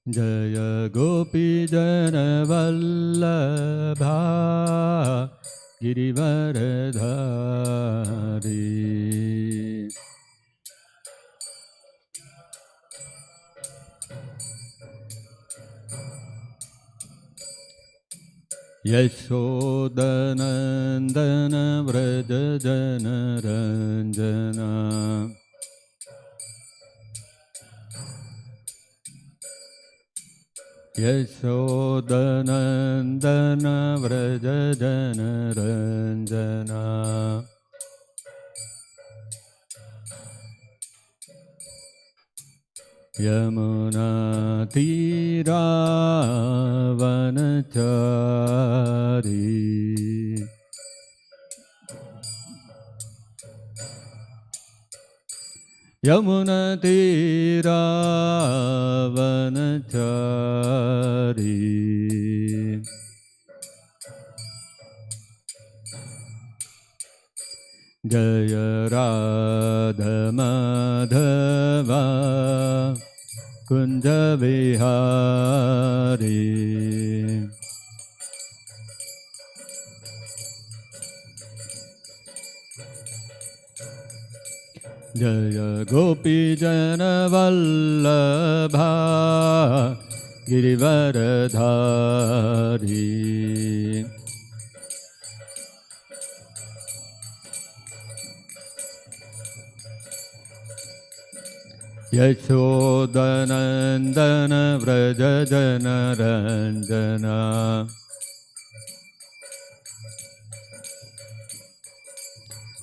जय गोपी जन वल्लभा गिरिवरधारी। यशोदनन्दन व्रज जनरञ्जना यशोदनन्दन व्रज जनरञ्जना यमुनातीरावनचारी यमुनातीरावनचारी जय राधमाधवा कुंज विहारी। जय गोपी जन वल्लभा गिरिवरधारी। यशोदनन्दन व्रज जनरञ्जना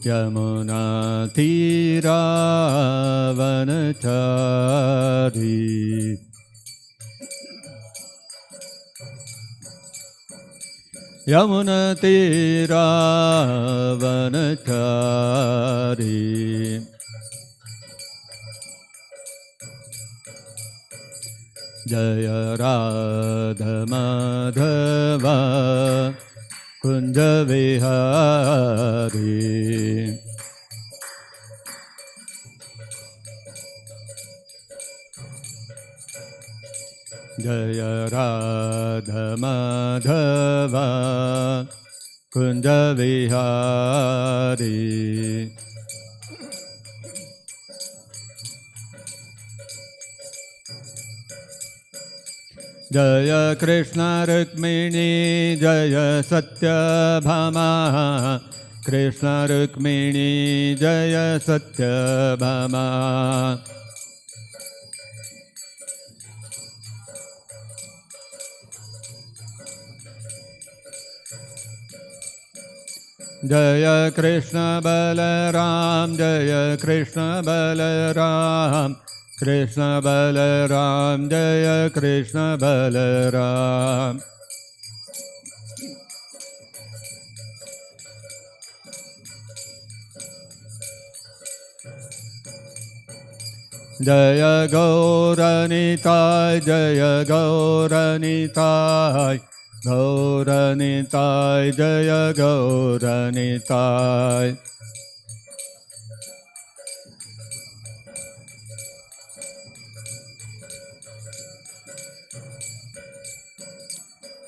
यमुनातीरावनचारी यमुनातीरावनचारी जय राधमाधवा कुंज विहारी। जय राधमाधवा कुंज विहारी। जय कृष्ण रुक्मिणी जय सत्यभामा कृष्ण रुक्मिणी जय सत्यभामा। जय कृष्ण बलराम जय कृष्ण बलराम कृष्ण बलराम जय कृष्ण बलराम। जय गौरनिताय जय गौरनिताय गौरनिताय जय गौरनिताय।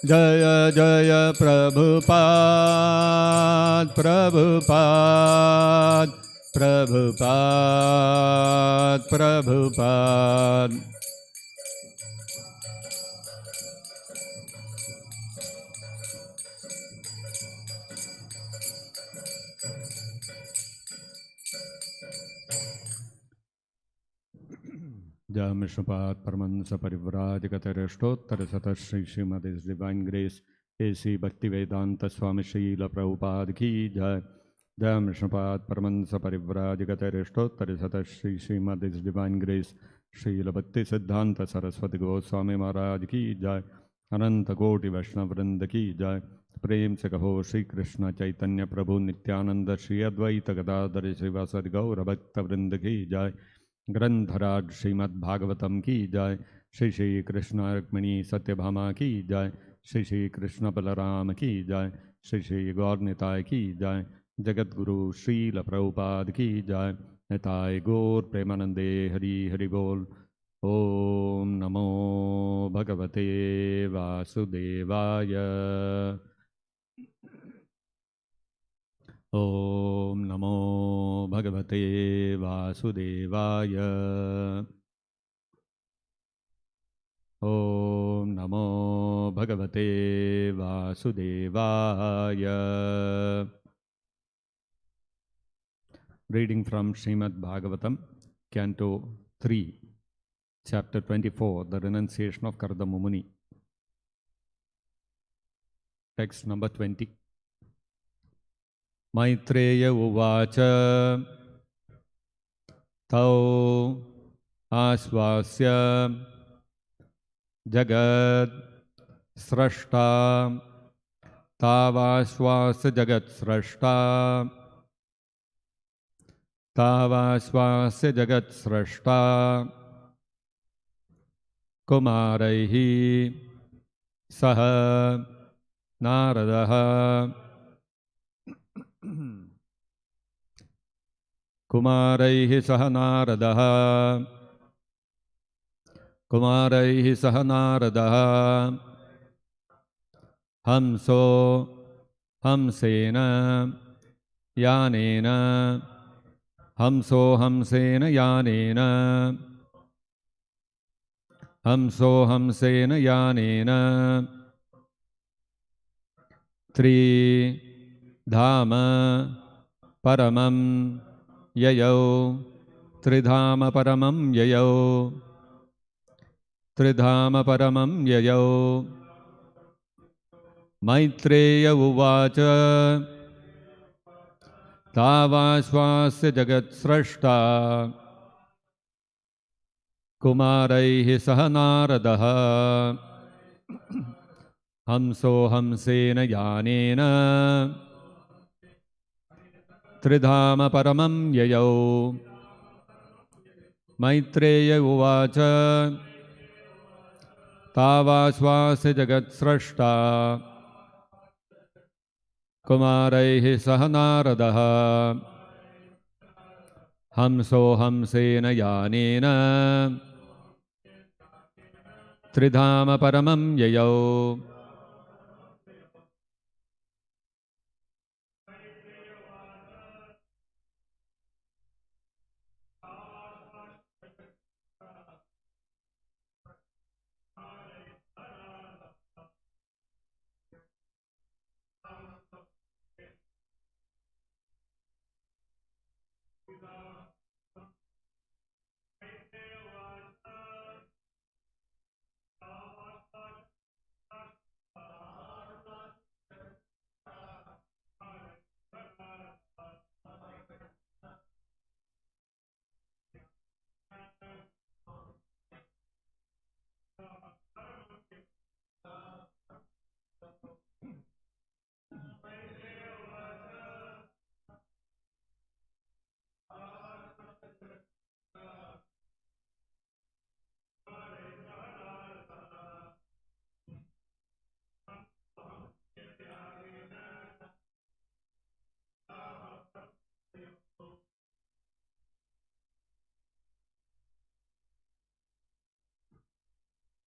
जय जय प्रभुपाद प्रभुपाद प्रभुपाद प्रभुपाद। जय विष्णुपाद परमहंस परिव्राजगतरेष्ठोत्तर सतत Shri Srimad divine grace A C Bhaktivedanta स्वामी श्रील प्रभुपाद की जय। जय विष्णुपाद परमहंस परिव्राजगतरेष्ठोत्तर सतत श्री श्रीमद डिवाइन ग्रेस श्रील भक्ति सिद्धांत सरस्वती गोस्वामी महाराज की जय। अनंत कोटि वैष्णव वृंद की जय। प्रेम से कहो श्री कृष्ण चैतन्य प्रभु नित्यानंद श्री अद्वैत गदाधर श्रीवासदि गौर भक्त वृंद की जय। ग्रंथराज श्रीमद्-भागवतम की जय। श्री श्री कृष्ण रुक्मिणी सत्यभामा की जय। श्री श्री कृष्ण बलराम की जय। श्री श्री गौर निताय की जय। जगत गुरु श्रील प्रभुपाद की जय। निताय गौर प्रेमानंदे हरि हरि बोल। Om Namo Bhagavate Vasudevaya. Om Namo Bhagavate Vasudevaya. Om Namo Bhagavate Vasudevaya. Reading from Srimad-Bhagavatam, Canto 3, Chapter 24, The Renunciation of Kardama Muni. Text number 20. Maitreya Uvacha Tau Asvasya Jagad Srashta Tavasvasa Jagat Srashta Tavasvasya Jagat Srashta Kumaraihi Saha Naradaha Kumaraihi Saha Naradaha Kumaraihi Saha Naradaha Hamso Hamsena Yanena Hamso Hamsena Yanena Hamso Hamsena Yanena Tri Dhama Paramam Yayau Tridhama Paramam Yayau Tridhama Paramam Yayau Maitreya Uvacha Tavasvasya Jagat Srashta Kumaraihi Saha Naradaha Hamso Hamsena Yanena Tridhama Paramam Yayau Maitreya Uvacha Tavasvasya Jagat Srashta Kumaraihi Saha Naradaha Hamso Hamsena Yanena Tridhama Paramam Yayau.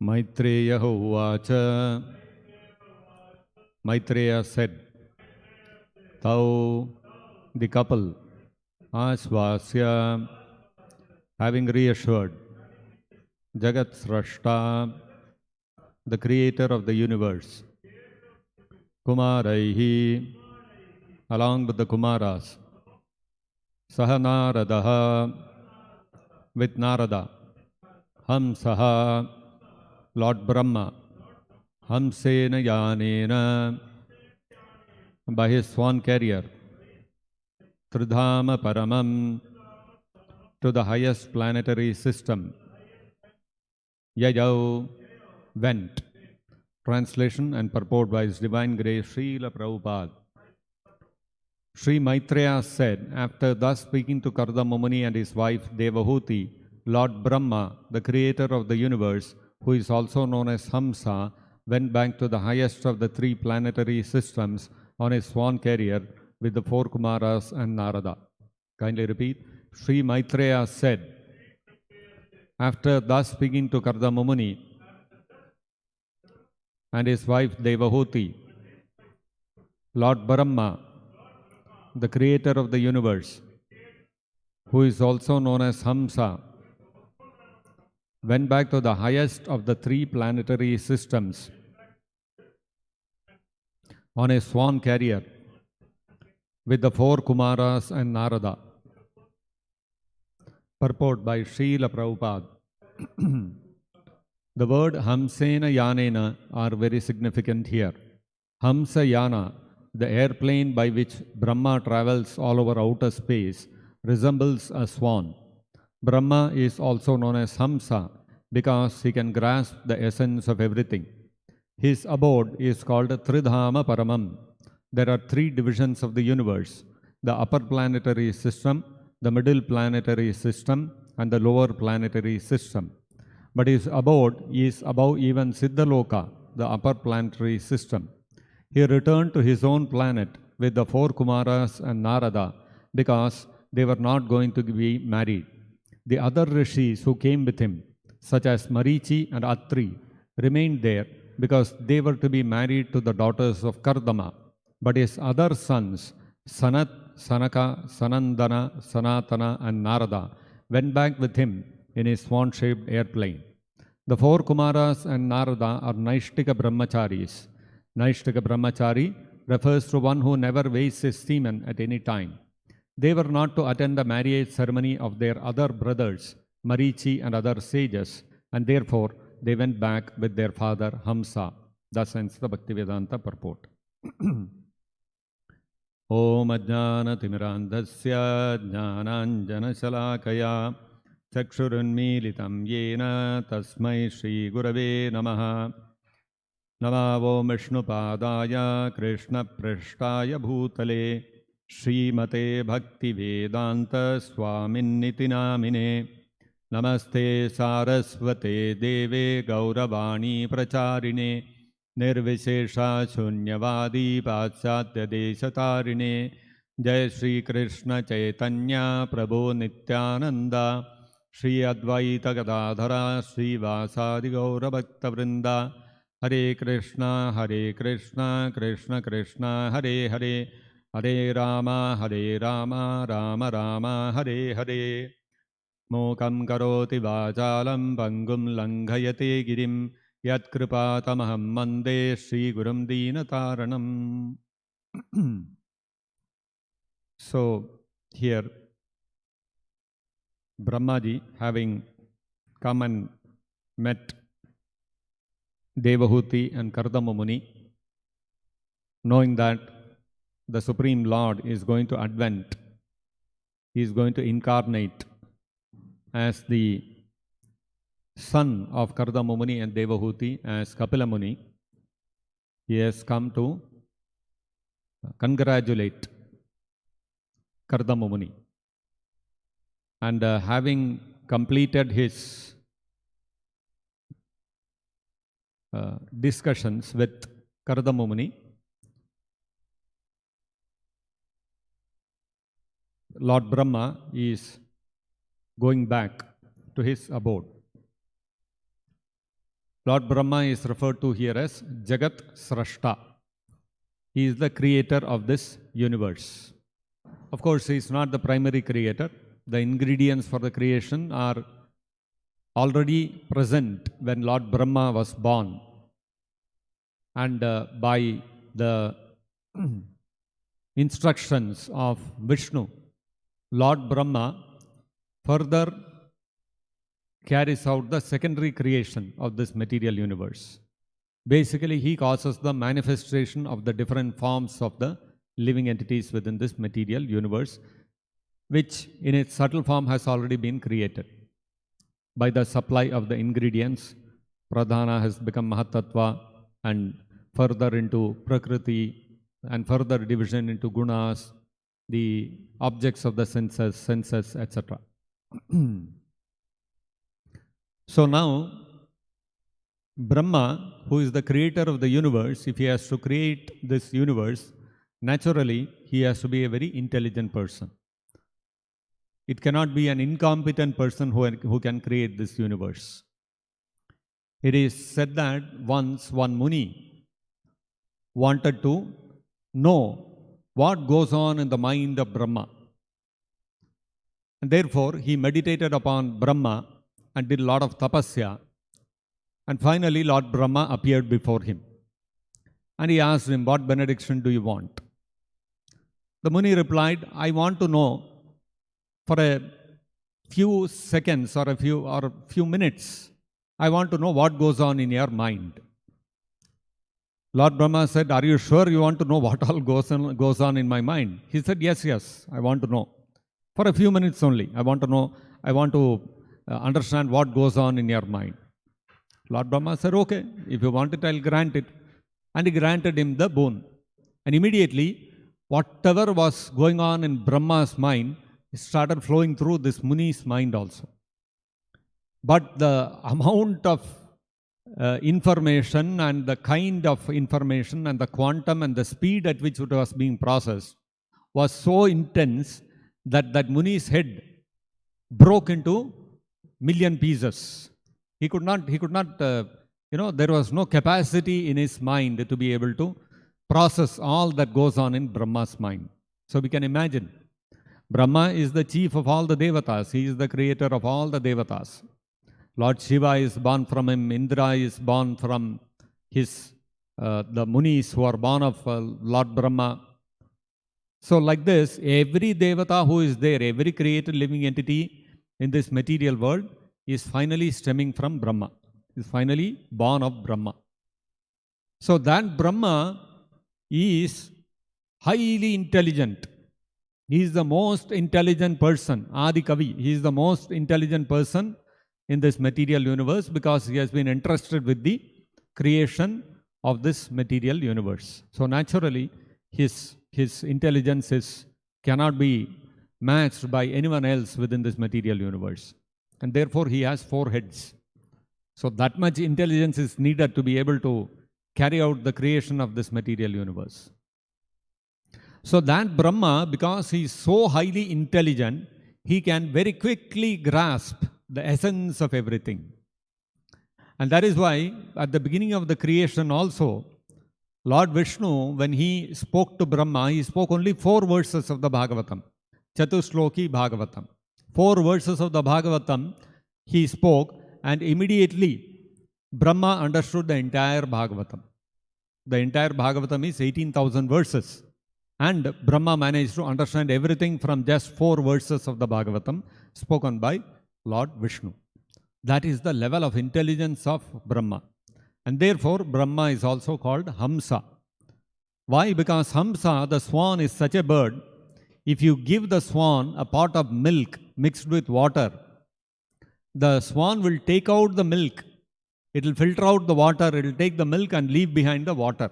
Maitreya Uvacha. Maitreya said, Tau, the couple, Asvasya, having reassured, Jagat Srashta, the creator of the universe, Kumaraihi, along with the Kumaras, Sahanaradaha, with Narada, Hamsaha, Lord Brahma, Hamsena Yanena, by his swan carrier, Tridhama Paramam, to the highest planetary system, Yayau, went. Translation and purport by His Divine Grace Srila Prabhupada. Sri Maitreya said, after thus speaking to Kardama Muni and his wife Devahuti, Lord Brahma, the creator of the universe, who is also known as Hamsa, went back to the highest of the three planetary systems on his swan carrier with the four Kumaras and Narada. Kindly repeat. Sri Maitreya said, After thus speaking to Kardama Muni and his wife Devahuti, Lord Brahma, the creator of the universe, who is also known as Hamsa, went back to the highest of the three planetary systems on a swan carrier with the four Kumaras and Narada. Purport by Srila Prabhupada. The word Hamsena Yanena are very significant here. Hamsa Yana, the airplane by which Brahma travels all over outer space, resembles a swan. Brahma is also known as Hamsa because he can grasp the essence of everything. His abode is called Tridhama Paramam. There are three divisions of the universe: the upper planetary system, the middle planetary system, and the lower planetary system. But his abode is above even Siddhaloka, the upper planetary system. He returned to his own planet with the four Kumaras and Narada because they were not going to be married. The other rishis who came with him, such as Marichi and Atri, remained there because they were to be married to the daughters of Kardama. But his other sons, Sanat, Sanaka, Sanandana, Sanatana, and Narada, went back with him in his swan-shaped airplane. The four Kumaras and Narada are Naishtika Brahmacharis. Naishtika Brahmachari refers to one who never wastes his semen at any time. They were not to attend the marriage ceremony of their other brothers, Marichi and other sages, and therefore they went back with their father Hamsa. Thus ends the Bhaktivedanta purport. Om Ajnana Timirandhasya Jnananjana Shalakaya Chakshurunmilitam Yena Tasmai Shri Gurave Namaha. Namo Vishnupadaya Krishna Prishtaya Bhutale Srimate Bhaktivedanta Swaminiti Namine. Namaste Sarasvate Deve Gauravani Pracharine Nirvishesha Shunyavadi Paschatya Deshatarine. Jai Shri Krishna Chaitanya Prabhu Nityananda Shri Advaita Gadadhara Shri Vasadi Gaura Bhakta Vrinda. Hare Krishna Krishna Krishna Hare Hare Hare Rama Rama Rama Hare Hare. Mokam karoti vachalam pangum langhayate girim yat kripatamaham mande Shri Gurum Deenataranam. So here Brahmaji, having come and met Devahuti and Kardama Muni, knowing that the Supreme Lord is going to advent, he is going to incarnate as the son of Kardama Muni and Devahuti, as Kapila Muni, he has come to congratulate Kardama Muni. And having completed his discussions with Kardama Muni, Lord Brahma is going back to his abode. Lord Brahma is referred to here as Jagat Srashta. He is the creator of this universe. Of course, he is not the primary creator. The ingredients for the creation are already present when Lord Brahma was born. And by the instructions of Vishnu, Lord Brahma further carries out the secondary creation of this material universe. Basically, he causes the manifestation of the different forms of the living entities within this material universe, which in its subtle form has already been created. By the supply of the ingredients, Pradhana has become Mahatattva, and further into Prakriti, and further division into Gunas, the objects of the senses, etc. So now, Brahma, who is the creator of the universe, if he has to create this universe, naturally he has to be a very intelligent person. It cannot be an incompetent person who can create this universe. It is said that once one Muni wanted to know what goes on in the mind of Brahma. And therefore, he meditated upon Brahma and did a lot of tapasya. And finally, Lord Brahma appeared before him. And he asked him, what benediction do you want? The Muni replied, I want to know for a few seconds or a few minutes, I want to know what goes on in your mind. Lord Brahma said, are you sure you want to know what all goes on in my mind? He said, yes, I want to know. For a few minutes only, I want to understand what goes on in your mind. Lord Brahma said, okay, if you want it, I'll grant it. And he granted him the boon. And immediately, whatever was going on in Brahma's mind started flowing through this Muni's mind also. But the amount of information and the kind of information and the quantum and the speed at which it was being processed was so intense that Muni's head broke into million pieces. He could not, there was no capacity in his mind to be able to process all that goes on in Brahma's mind. So we can imagine, Brahma is the chief of all the devatas. He is the creator of all the devatas. Lord Shiva is born from him. Indra is born from the Munis who are born of Lord Brahma. So like this, every devata who is there, every created living entity in this material world is finally stemming from Brahma, is finally born of Brahma. So that Brahma is highly intelligent. He is the most intelligent person, Adi Kavi. He is the most intelligent person in this material universe because he has been entrusted with the creation of this material universe. So naturally, his intelligence cannot be matched by anyone else within this material universe. And therefore, he has 4 heads. So that much intelligence is needed to be able to carry out the creation of this material universe. So that Brahma, because he is so highly intelligent, he can very quickly grasp the essence of everything. And that is why at the beginning of the creation also, Lord Vishnu, when he spoke to Brahma, he spoke only 4 verses of the Bhagavatam. Chatushloki Bhagavatam. 4 verses of the Bhagavatam he spoke, and immediately Brahma understood the entire Bhagavatam. The entire Bhagavatam is 18,000 verses. And Brahma managed to understand everything from just 4 verses of the Bhagavatam spoken by Lord Vishnu. That is the level of intelligence of Brahma. And therefore, Brahma is also called Hamsa. Why? Because Hamsa, the swan, is such a bird. If you give the swan a pot of milk mixed with water, the swan will take out the milk. It will filter out the water. It will take the milk and leave behind the water.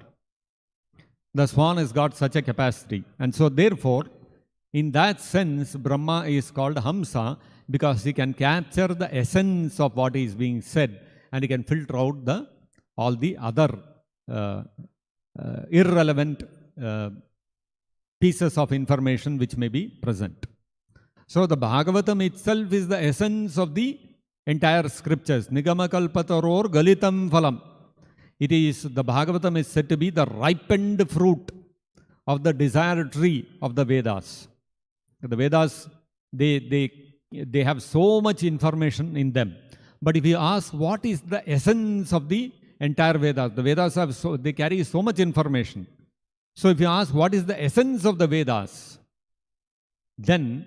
The swan has got such a capacity. And so therefore, in that sense, Brahma is called Hamsa because he can capture the essence of what is being said and he can filter out all the other irrelevant pieces of information which may be present. So the Bhagavatam itself is the essence of the entire scriptures. Nigamakalpataror galitam phalam. It is, the Bhagavatam is said to be the ripened fruit of the desired tree of the Vedas. The Vedas, they have so much information in them. But if you ask what is the essence of the entire Vedas, the Vedas they carry so much information. So if you ask what is the essence of the Vedas, then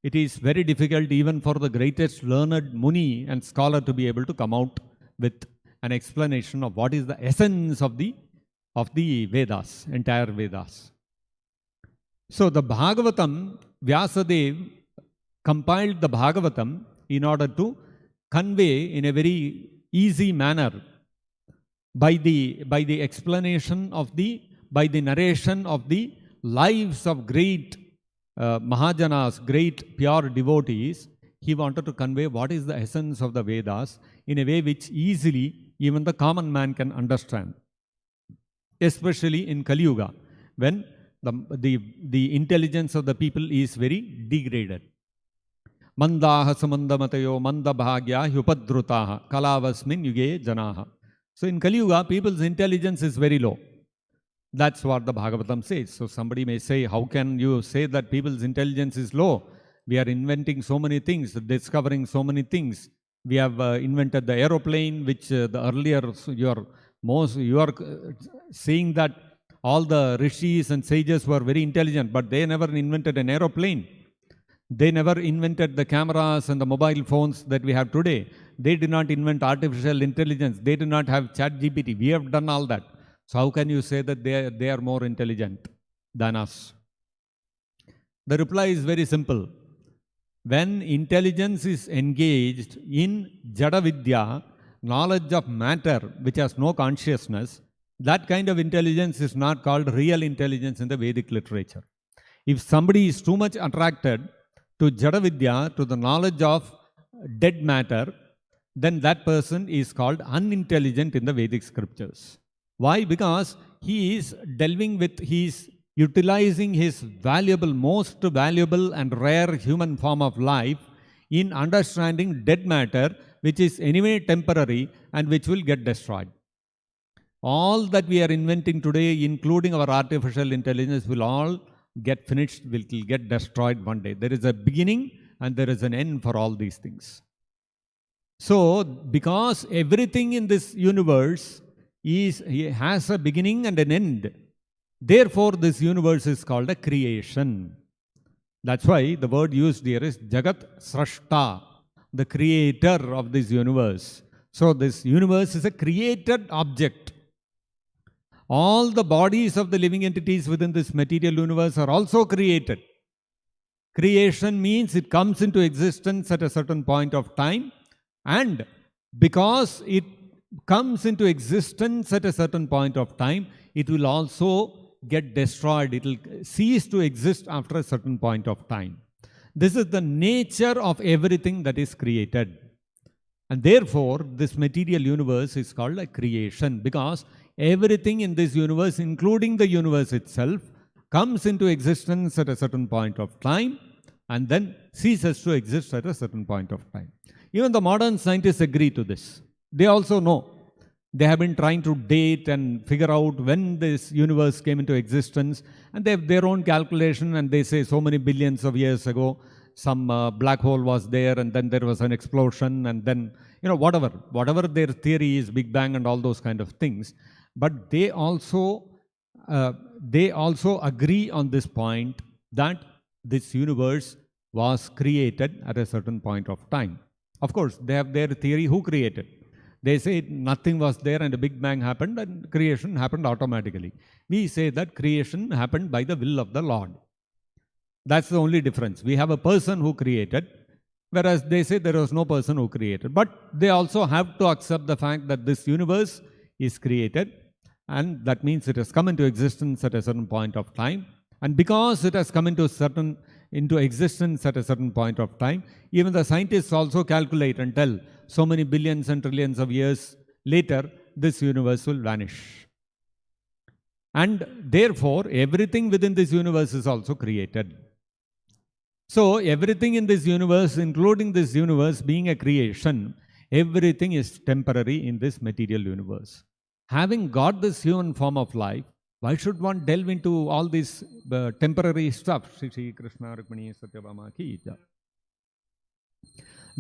it is very difficult even for the greatest learned Muni and scholar to be able to come out with an explanation of what is the essence of the Vedas, entire Vedas. So the Bhagavatam, Vyasadev compiled the Bhagavatam in order to convey in a very easy manner by the explanation of by the narration of the lives of great Mahajanas, great pure devotees. He wanted to convey what is the essence of the Vedas in a way which easily even the common man can understand. Especially in Kali Yuga, when the intelligence of the people is very degraded. Mandaha samandamatayo mandabhagya hyupadrutaha kalavasmin yuge janaha. So in Kali Yuga, people's intelligence is very low. That's what the Bhagavatam says. So somebody may say, how can you say that people's intelligence is low? We are inventing so many things, discovering so many things. We have invented the aeroplane, which the earlier, you are saying that all the rishis and sages were very intelligent, but they never invented an aeroplane. They never invented the cameras and the mobile phones that we have today. They did not invent artificial intelligence. They did not have ChatGPT. We have done all that. So how can you say that they are more intelligent than us? The reply is very simple. When intelligence is engaged in Jada Vidya, knowledge of matter which has no consciousness, that kind of intelligence is not called real intelligence in the Vedic literature. If somebody is too much attracted to Jada Vidya, to the knowledge of dead matter, then that person is called unintelligent in the Vedic scriptures. Why? Because he is delving with, he is utilizing his most valuable and rare human form of life in understanding dead matter, which is anyway temporary and which will get destroyed. All that we are inventing today, including our artificial intelligence, will all get finished, will get destroyed one day. There is a beginning and there is an end for all these things. So, because everything in this universe has a beginning and an end, therefore this universe is called a creation. That's why the word used here is Jagat Srashta, the creator of this universe. So this universe is a created object. All the bodies of the living entities within this material universe are also created. Creation means it comes into existence at a certain point of time, and because it comes into existence at a certain point of time, it will also get destroyed. It will cease to exist after a certain point of time. This is the nature of everything that is created. And therefore, this material universe is called a creation, because everything in this universe, including the universe itself, comes into existence at a certain point of time and then ceases to exist at a certain point of time. Even the modern scientists agree to this. They also know. They have been trying to date and figure out when this universe came into existence, and they have their own calculation, and they say so many billions of years ago, some black hole was there, and then there was an explosion, and then, whatever their theory is, Big Bang and all those kind of things. But they also agree on this point that this universe was created at a certain point of time. Of course, they have their theory who created. They say nothing was there and a Big Bang happened and creation happened automatically. We say that creation happened by the will of the Lord. That's the only difference. We have a person who created, whereas they say there was no person who created. But they also have to accept the fact that this universe is created, and that means it has come into existence at a certain point of time. And because it has come into existence at a certain point of time, even the scientists also calculate and tell so many billions and trillions of years later, this universe will vanish. And therefore, everything within this universe is also created. So, everything in this universe, including this universe being a creation, everything is temporary in this material universe. Having got this human form of life, why should one delve into all this temporary stuff? Shri Krishna Rukmini Satyabhama ki jai.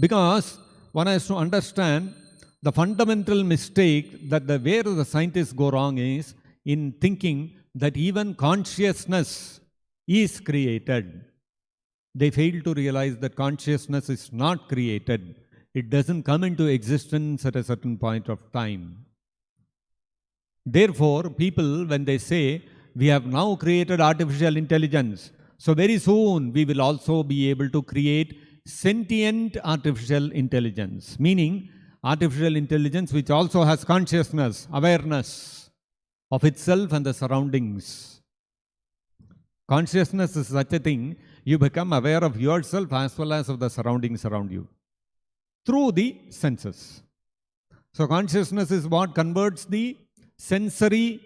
Because one has to understand the fundamental mistake that where the scientists go wrong is in thinking that even consciousness is created. They fail to realize that consciousness is not created. It doesn't come into existence at a certain point of time. Therefore, people, when they say, we have now created artificial intelligence, so very soon we will also be able to create sentient artificial intelligence, meaning artificial intelligence which also has consciousness, awareness of itself and the surroundings. Consciousness is such a thing, you become aware of yourself as well as of the surroundings around you through the senses. So consciousness is what converts the sensory,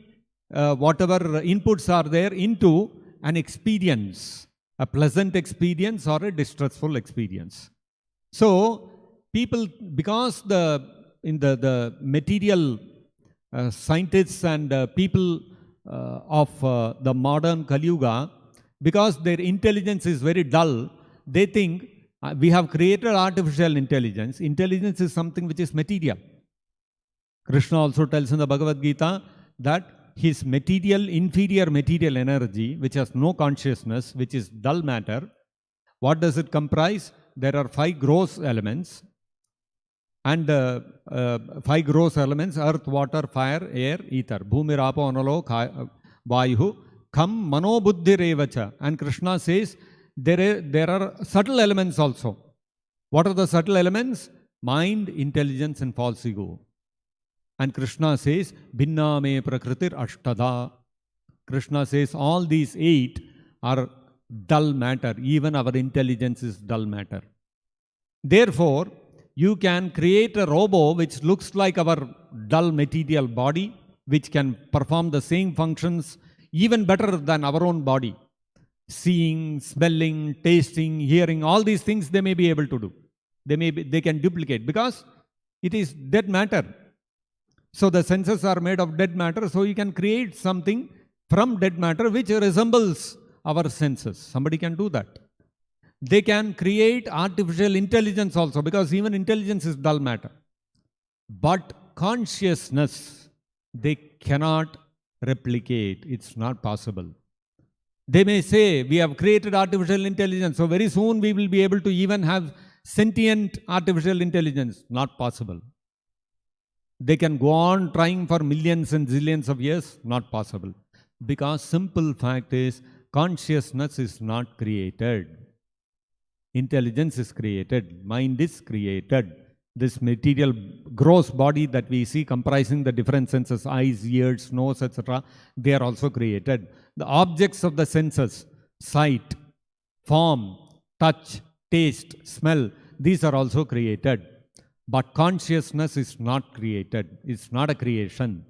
whatever inputs are there, into an experience, a pleasant experience or a distressful experience. So people, because the material scientists and people of the modern Kali Yuga, because their intelligence is very dull, they think we have created artificial intelligence. Intelligence is something which is material. Krishna also tells in the Bhagavad-gita that his material, inferior material energy, which has no consciousness, which is dull matter, what does it comprise? There are 5 gross elements. And 5 gross elements: earth, water, fire, air, ether. Bhumi, rapo, analo, vayu, kham, mano, buddhi, revacha. And Krishna says there are subtle elements also. What are the subtle elements? Mind, intelligence, and false ego. And Krishna says, Bhinna me prakritir ashtada. Krishna says all these 8 are dull matter. Even our intelligence is dull matter. Therefore, you can create a robot which looks like our dull material body, which can perform the same functions even better than our own body. Seeing, smelling, tasting, hearing, all these things they may be able to do. They can duplicate because it is dead matter. So the senses are made of dead matter, so you can create something from dead matter which resembles our senses. Somebody can do that. They can create artificial intelligence also, because even intelligence is dull matter. But consciousness, they cannot replicate. It's not possible. They may say, we have created artificial intelligence, so very soon we will be able to even have sentient artificial intelligence. Not possible. They can go on trying for millions and zillions of years. Not possible. Because simple fact is, consciousness is not created. Intelligence is created. Mind is created. This material gross body that we see comprising the different senses, eyes, ears, nose, etc., they are also created. The objects of the senses, sight, form, touch, taste, smell, these are also created. But consciousness is not created. It's not a creation.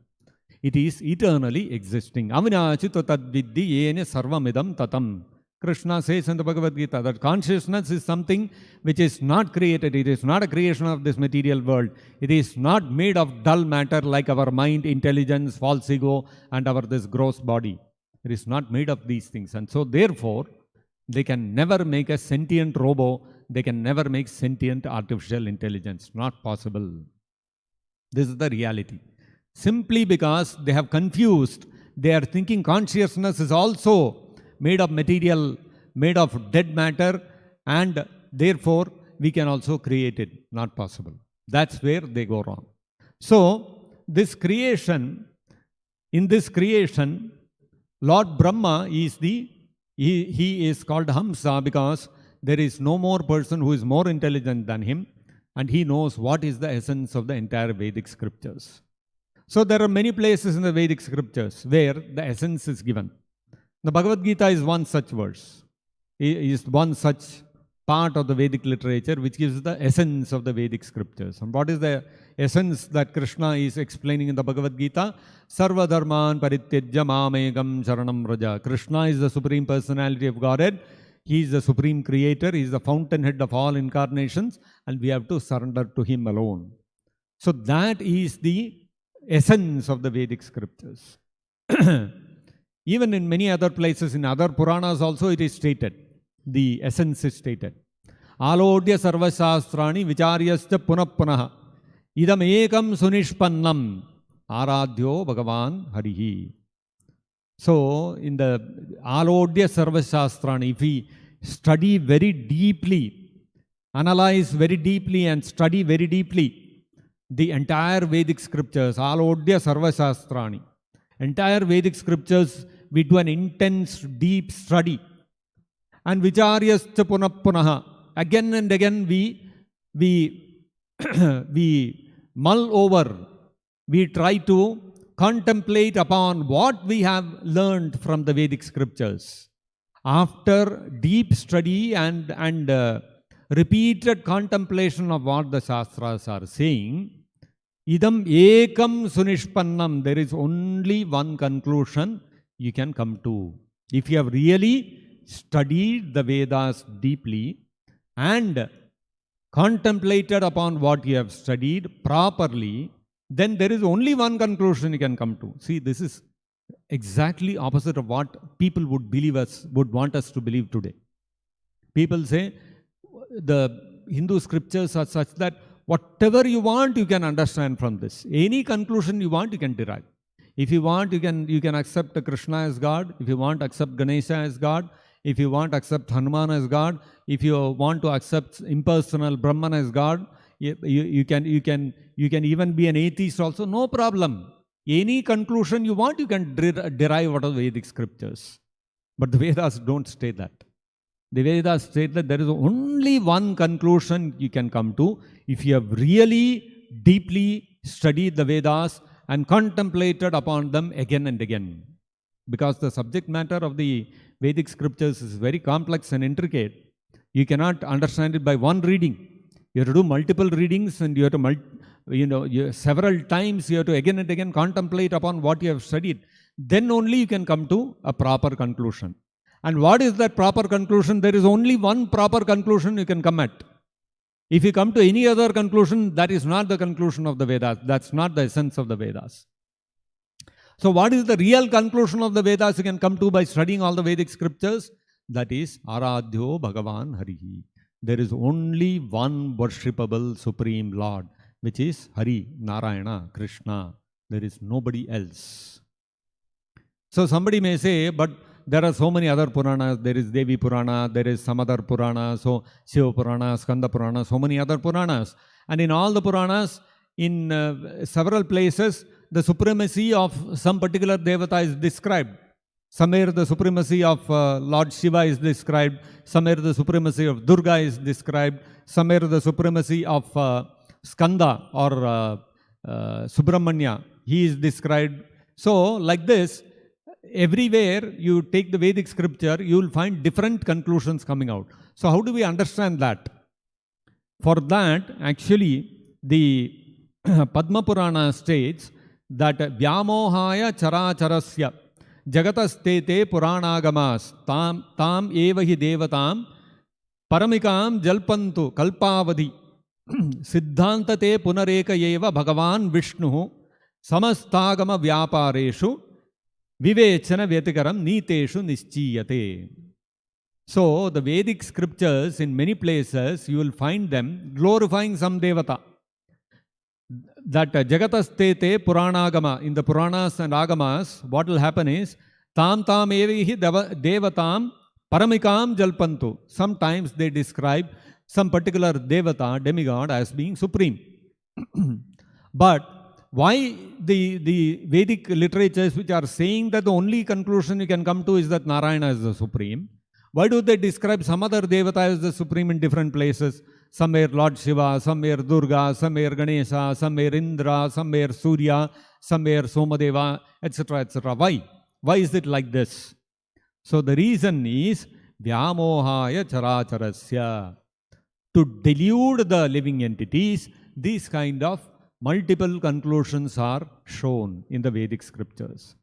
It is eternally existing. Avinachito tadviddi yene sarvamidam tatam. Krishna says in the Bhagavad-gita that consciousness is something which is not created. It is not a creation of this material world. It is not made of dull matter like our mind, intelligence, false ego, and our this gross body. It is not made of these things. And so therefore, they can never make a sentient robot. They can never make sentient artificial intelligence. Not possible. This is the reality. Simply because they have confused, they are thinking consciousness is also made of material, made of dead matter, and therefore we can also create it. Not possible. That's where they go wrong. So, this creation, in this creation, Lord Brahma is he is called Hamsa because there is no more person who is more intelligent than him, and he knows what is the essence of the entire Vedic scriptures. So there are many places in the Vedic scriptures where the essence is given. The Bhagavad-gita is one such verse, is one such part of the Vedic literature which gives the essence of the Vedic scriptures. And what is the essence that Krishna is explaining in the Bhagavad-gita? Sarva dharman parityajya mamegam sharanam raja. Krishna is the Supreme Personality of Godhead. He is the Supreme Creator. He is the fountainhead of all incarnations, and we have to surrender to Him alone. So that is the essence of the Vedic scriptures. Even in many other places, in other Puranas also it is stated. The essence is stated. Alodya sarva shastrani vicharyascha punapunaha idam ekam sunishpannam aradhyo bhagavan harihi. So, in the Alodya sarva shastrani, if we study very deeply, analyze very deeply and study very deeply the entire Vedic scriptures, Alodya sarva shastrani, entire Vedic scriptures, we do an intense, deep study. And vicharyascha punapunaha, again and again we mull over, we try to contemplate upon what we have learned from the Vedic scriptures. After deep study and repeated contemplation of what the Shastras are saying, idam ekam sunishpannam, there is only one conclusion you can come to. If you have really studied the Vedas deeply and contemplated upon what you have studied properly, then there is only one conclusion you can come to. See, this is exactly opposite of what people would want us to believe today. People say the Hindu scriptures are such that whatever you want, you can understand from this. Any conclusion you want, you can derive. If you want, you can accept Krishna as God. If you want, accept Ganesha as God. If you want, accept Hanuman as God. If you want to accept impersonal Brahman as God, you can even be an atheist also, no problem. Any conclusion you want, you can derive out of Vedic scriptures. But the Vedas don't state that. The Vedas state that there is only one conclusion you can come to if you have really deeply studied the Vedas and contemplated upon them again and again. Because the subject matter of the Vedic scriptures is very complex and intricate. You cannot understand it by one reading. You have to do multiple readings, and you have to, several times you have to again and again contemplate upon what you have studied. Then only you can come to a proper conclusion. And what is that proper conclusion? There is only one proper conclusion you can come at. If you come to any other conclusion, that is not the conclusion of the Vedas. That's not the essence of the Vedas. So what is the real conclusion of the Vedas you can come to by studying all the Vedic scriptures? That is Aradhyo Bhagavan Harihi. There is only one worshipable Supreme Lord, which is Hari, Narayana, Krishna. There is nobody else. So somebody may say, but there are so many other Puranas. There is Devi Purana, there is some other Purana, so Shiva Purana, Skanda Purana, so many other Puranas. And in all the Puranas, in several places, the supremacy of some particular Devata is described. Somewhere the supremacy of Lord Shiva is described. Somewhere the supremacy of Durga is described. Somewhere the supremacy of Skanda or Subramanya, he is described. So, like this, everywhere you take the Vedic scripture, you will find different conclusions coming out. So, how do we understand that? For that, actually, the Padma Purana states that Vyamohaya Characharasya Jagatastete Puranagamas Tam Evahi Devatam Paramikam Jalpantu Kalpavadi Siddhantate Punareka Yeva Bhagavan Vishnu Samastagama Vyapareshu Vivechana Vyatikaram Niteshu Nischiyate. So, the Vedic scriptures, in many places, you will find them glorifying some Devata. That Jagatastete Puranagama, in the Puranas and Agamas, what will happen is, Tam Tam Evihi Devatam Paramikam Jalpantu. Sometimes they describe some particular Devata, demigod, as being supreme. But why the Vedic literatures which are saying that the only conclusion you can come to is that Narayana is the supreme? Why do they describe some other Devata as the supreme in different places? Somewhere Lord Shiva, somewhere Durga, somewhere Ganesha, somewhere Indra, somewhere Surya, somewhere Somadeva, etc., etc. Why? Why is it like this? So the reason is Vyamohaya Characharasya. To delude the living entities, these kind of multiple conclusions are shown in the Vedic scriptures.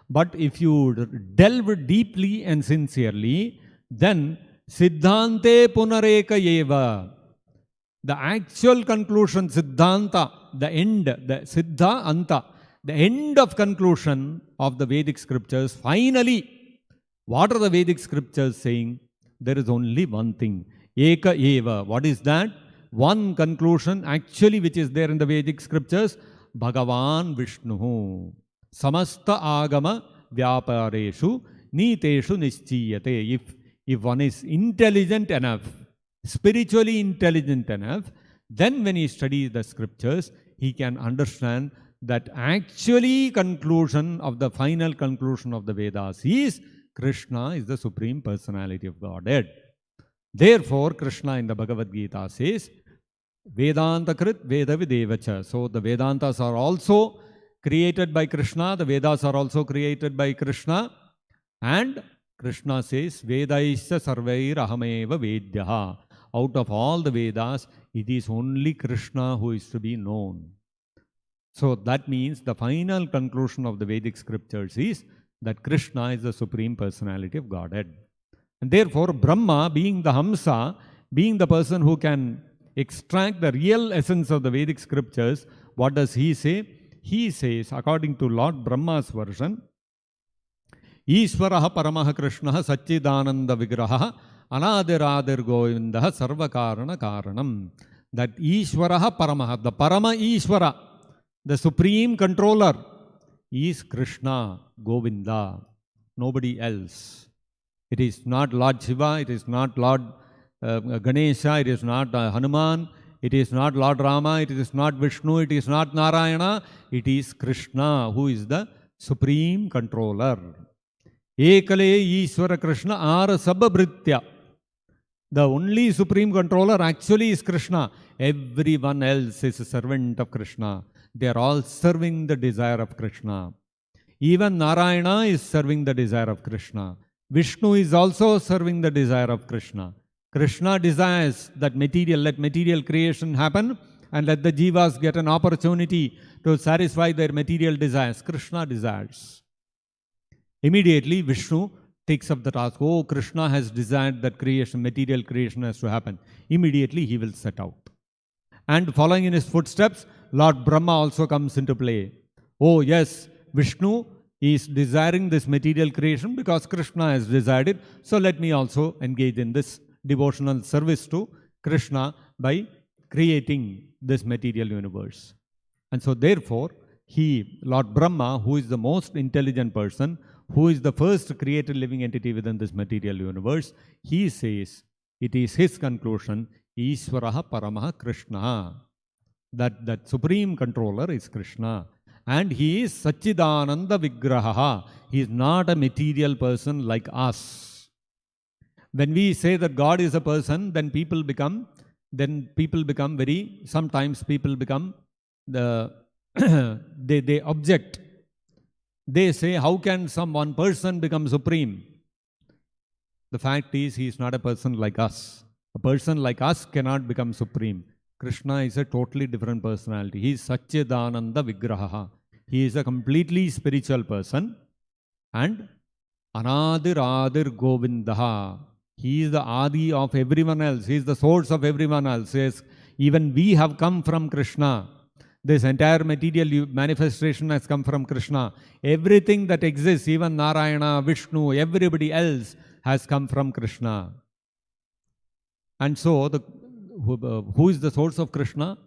But if you delve deeply and sincerely, then Siddhante Punareka Yeva. The actual conclusion, Siddhanta, the end, the Siddha Anta, the end of conclusion of the Vedic scriptures, finally, what are the Vedic scriptures saying? There is only one thing, Eka Eva. What is that? One conclusion actually which is there in the Vedic scriptures, Bhagavan Vishnu. Samasta Agama Vyapareshu Niteshu Nischiyate. If one is intelligent enough, spiritually intelligent enough, then when he studies the scriptures, he can understand that actually conclusion of the final conclusion of the Vedas is Krishna is the Supreme Personality of Godhead. Therefore, Krishna in the Bhagavad-gita says, Vedanta Krit Veda Videvacha. So the Vedantas are also created by Krishna, the Vedas are also created by Krishna, and Krishna says, Vedaisya Sarvair Ahameva Vedyaha. Out of all the Vedas, it is only Krishna who is to be known. So that means the final conclusion of the Vedic scriptures is that Krishna is the Supreme Personality of Godhead. And therefore, Brahma, being the Hamsa, being the person who can extract the real essence of the Vedic scriptures, what does he say? He says, according to Lord Brahma's version, Ishvaraha Paramaha Krishnaha Satchidananda Vigraha Anadiradir Govindaha Sarvakarana Karanam. That Ishvaraha Paramaha, the Parama Ishvara, the supreme controller, is Krishna, Govinda, nobody else. It is not Lord Shiva, it is not Lord Ganesha, it is not Hanuman, it is not Lord Rama, it is not Vishnu, it is not Narayana, it is Krishna who is the supreme controller. Ekale Ishvara Krishna Ara Sababhritya. The only supreme controller actually is Krishna. Everyone else is a servant of Krishna. They are all serving the desire of Krishna. Even Narayana is serving the desire of Krishna. Vishnu is also serving the desire of Krishna. Krishna desires that let material creation happen, and let the jivas get an opportunity to satisfy their material desires. Krishna desires. Immediately Vishnu takes up the task. Oh, Krishna has desired that creation, material creation has to happen. Immediately he will set out. And following in his footsteps, Lord Brahma also comes into play. Oh yes, Vishnu is desiring this material creation because Krishna has desired it. So let me also engage in this devotional service to Krishna by creating this material universe. And so therefore, Lord Brahma, who is the most intelligent person, who is the first created living entity within this material universe, he says, it is his conclusion, Ishvaraha Paramaha Krishna. That supreme controller is Krishna. And he is Satchidananda Vigraha. He is not a material person like us. When we say that God is a person, then sometimes people become they object. They say, how can one person become supreme? The fact is, he is not a person like us. A person like us cannot become supreme. Krishna is a totally different personality. He is Satchidananda Vigraha. He is a completely spiritual person. And Anadir Adir Govindaha. He is the Adi of everyone else. He is the source of everyone else. Yes, even we have come from Krishna. This entire material manifestation has come from Krishna. Everything that exists, even Narayana, Vishnu, everybody else has come from Krishna. And so, who is the source of Krishna?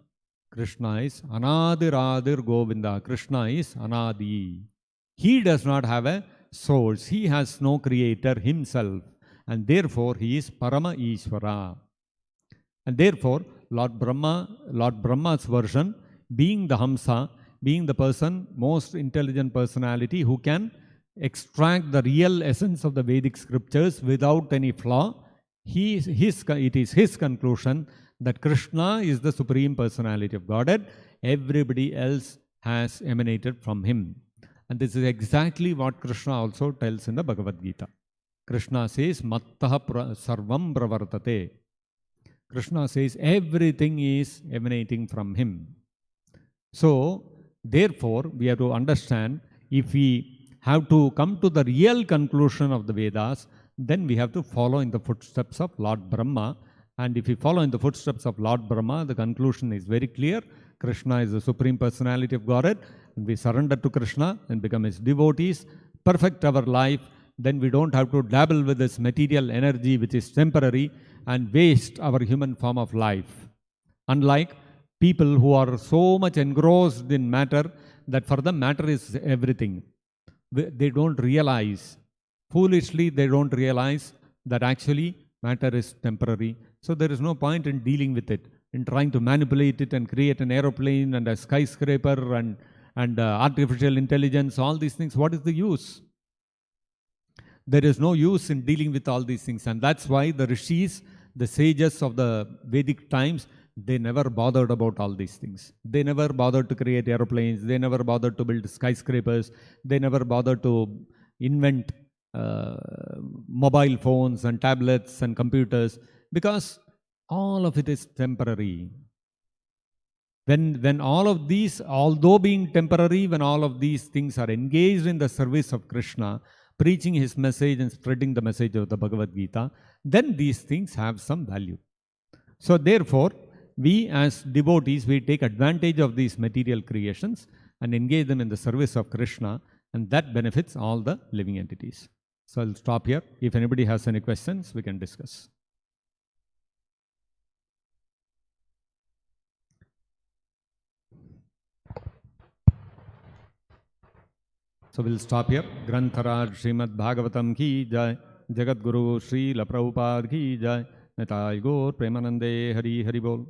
Krishna is Anadiradir Govinda. Krishna is Anadi. He does not have a source. He has no creator himself. And therefore, he is Parama Ishvara. And therefore, Lord Brahma's version, being the Hamsa, being the person, most intelligent personality who can extract the real essence of the Vedic scriptures without any flaw, it is his conclusion that Krishna is the supreme personality of Godhead. Everybody else has emanated from him. And this is exactly what Krishna also tells in the Bhagavad-gita. Krishna says, Mattaha sarvam pravartate. Krishna says everything is emanating from him. So, therefore, we have to understand, if we have to come to the real conclusion of the Vedas, then we have to follow in the footsteps of Lord Brahma. And if we follow in the footsteps of Lord Brahma, the conclusion is very clear. Krishna is the supreme personality of Godhead. And we surrender to Krishna and become his devotees, perfect our life. Then we don't have to dabble with this material energy which is temporary and waste our human form of life. Unlike people who are so much engrossed in matter that for them matter is everything. They don't realize, foolishly they don't realize that actually matter is temporary. So there is no point in dealing with it, in trying to manipulate it and create an aeroplane and a skyscraper and artificial intelligence, all these things. What is the use? There is no use in dealing with all these things. And that's why the rishis, the sages of the Vedic times, they never bothered about all these things. They never bothered to create aeroplanes. They never bothered to build skyscrapers. They never bothered to invent mobile phones and tablets and computers, because all of it is temporary. When all of these, although being temporary, when all of these things are engaged in the service of Krishna, preaching his message and spreading the message of the Bhagavad-gita, then these things have some value. So therefore, we as devotees, we take advantage of these material creations and engage them in the service of Krishna, and that benefits all the living entities. So I'll stop here. If anybody has any questions, we can discuss. So we'll stop here. Grantharaj Srimad-Bhagavatam ki jai. Jagat Guru Srila Prabhupada ki jai. Nitai Gaur Premanande Hari Hari Bol.